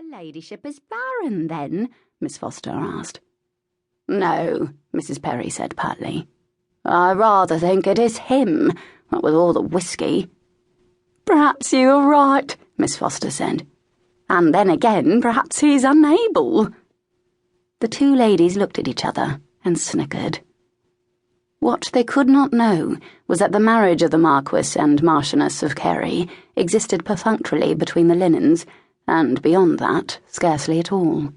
Her ladyship is barren, then? Miss Foster asked. No, Mrs. Perry said pertly. I rather think it is him, what with all the whisky. Perhaps you are right, Miss Foster said. And then again, perhaps he's unable. The two ladies looked at each other and snickered. What they could not know was that the marriage of the Marquis and Marchioness of Carey existed perfunctorily between the Linens, and beyond that, scarcely at all.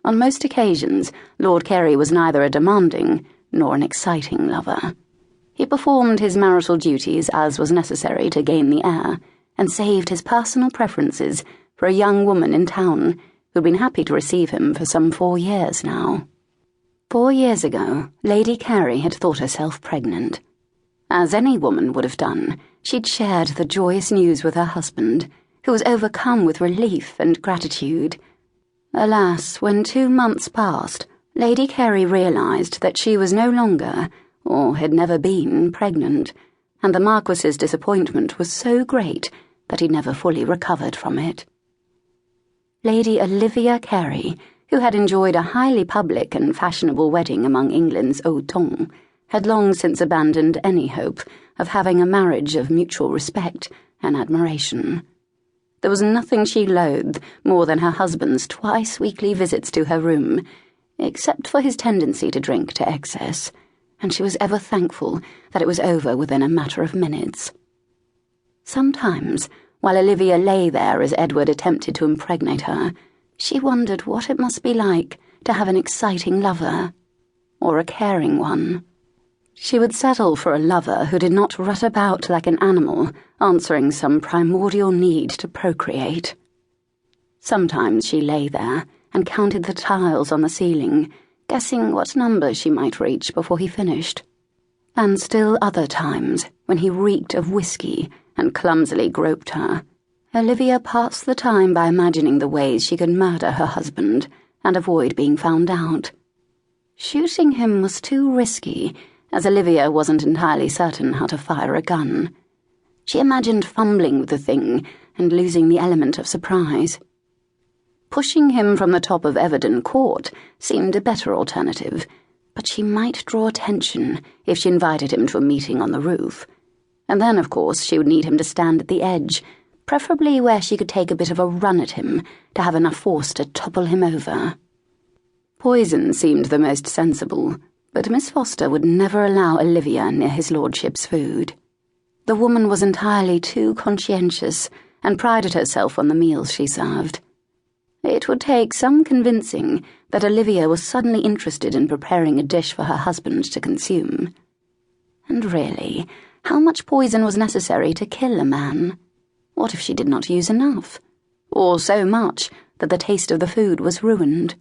On most occasions, Lord Carey was neither a demanding nor an exciting lover. He performed his marital duties as was necessary to gain the heir, and saved his personal preferences for a young woman in town who'd been happy to receive him for some 4 years now. 4 years ago, Lady Carey had thought herself pregnant. As any woman would have done, she'd shared the joyous news with her husband, who was overcome with relief and gratitude. Alas, when 2 months passed, Lady Carey realised that she was no longer, or had never been, pregnant, and the Marquis's disappointment was so great that he never fully recovered from it. Lady Olivia Carey, who had enjoyed a highly public and fashionable wedding among England's haut ton, had long since abandoned any hope of having a marriage of mutual respect and admiration. There was nothing she loathed more than her husband's twice-weekly visits to her room, except for his tendency to drink to excess, and she was ever thankful that it was over within a matter of minutes. Sometimes, while Olivia lay there as Edward attempted to impregnate her, she wondered what it must be like to have an exciting lover, or a caring one. She would settle for a lover who did not rut about like an animal, answering some primordial need to procreate. Sometimes she lay there and counted the tiles on the ceiling, guessing what number she might reach before he finished. And still other times, when he reeked of whisky and clumsily groped her, Olivia passed the time by imagining the ways she could murder her husband and avoid being found out. Shooting him was too risky, as Olivia wasn't entirely certain how to fire a gun. She imagined fumbling with the thing and losing the element of surprise. Pushing him from the top of Everton Court seemed a better alternative, but she might draw attention if she invited him to a meeting on the roof. And then, of course, she would need him to stand at the edge, preferably where she could take a bit of a run at him to have enough force to topple him over. Poison seemed the most sensible, but Miss Foster would never allow Olivia near his lordship's food. The woman was entirely too conscientious and prided herself on the meals she served. It would take some convincing that Olivia was suddenly interested in preparing a dish for her husband to consume. And really, how much poison was necessary to kill a man? What if she did not use enough? Or so much that the taste of the food was ruined?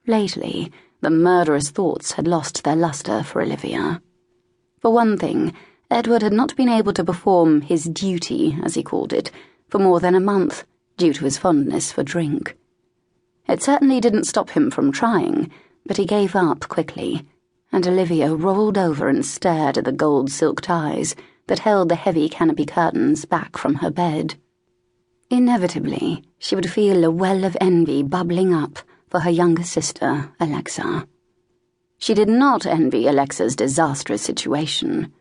Lately, the murderous thoughts had lost their lustre for Olivia. For one thing, Edward had not been able to perform his duty, as he called it, for more than a month, due to his fondness for drink. It certainly didn't stop him from trying, but he gave up quickly, and Olivia rolled over and stared at the gold silk ties that held the heavy canopy curtains back from her bed. Inevitably, she would feel a well of envy bubbling up for her younger sister, Alexa. She did not envy Alexa's disastrous situation.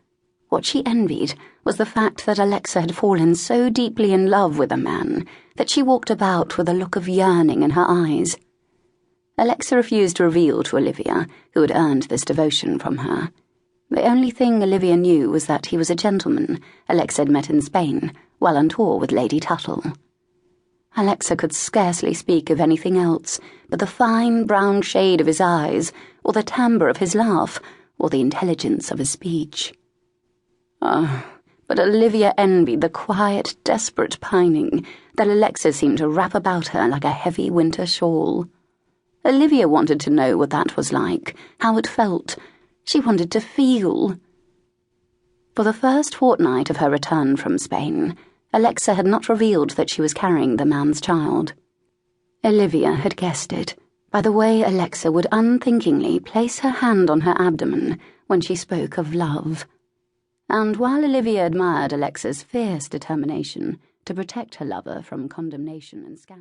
What she envied was the fact that Alexa had fallen so deeply in love with a man that she walked about with a look of yearning in her eyes. Alexa refused to reveal to Olivia who had earned this devotion from her. The only thing Olivia knew was that he was a gentleman Alexa had met in Spain, while on tour with Lady Tuttle. Alexa could scarcely speak of anything else but the fine brown shade of his eyes, or the timbre of his laugh, or the intelligence of his speech. But Olivia envied the quiet, desperate pining that Alexa seemed to wrap about her like a heavy winter shawl. Olivia wanted to know what that was like, how it felt. She wanted to feel. For the first fortnight of her return from Spain, Alexa had not revealed that she was carrying the man's child. Olivia had guessed it by the way Alexa would unthinkingly place her hand on her abdomen when she spoke of love. And while Olivia admired Alexa's fierce determination to protect her lover from condemnation and scandal,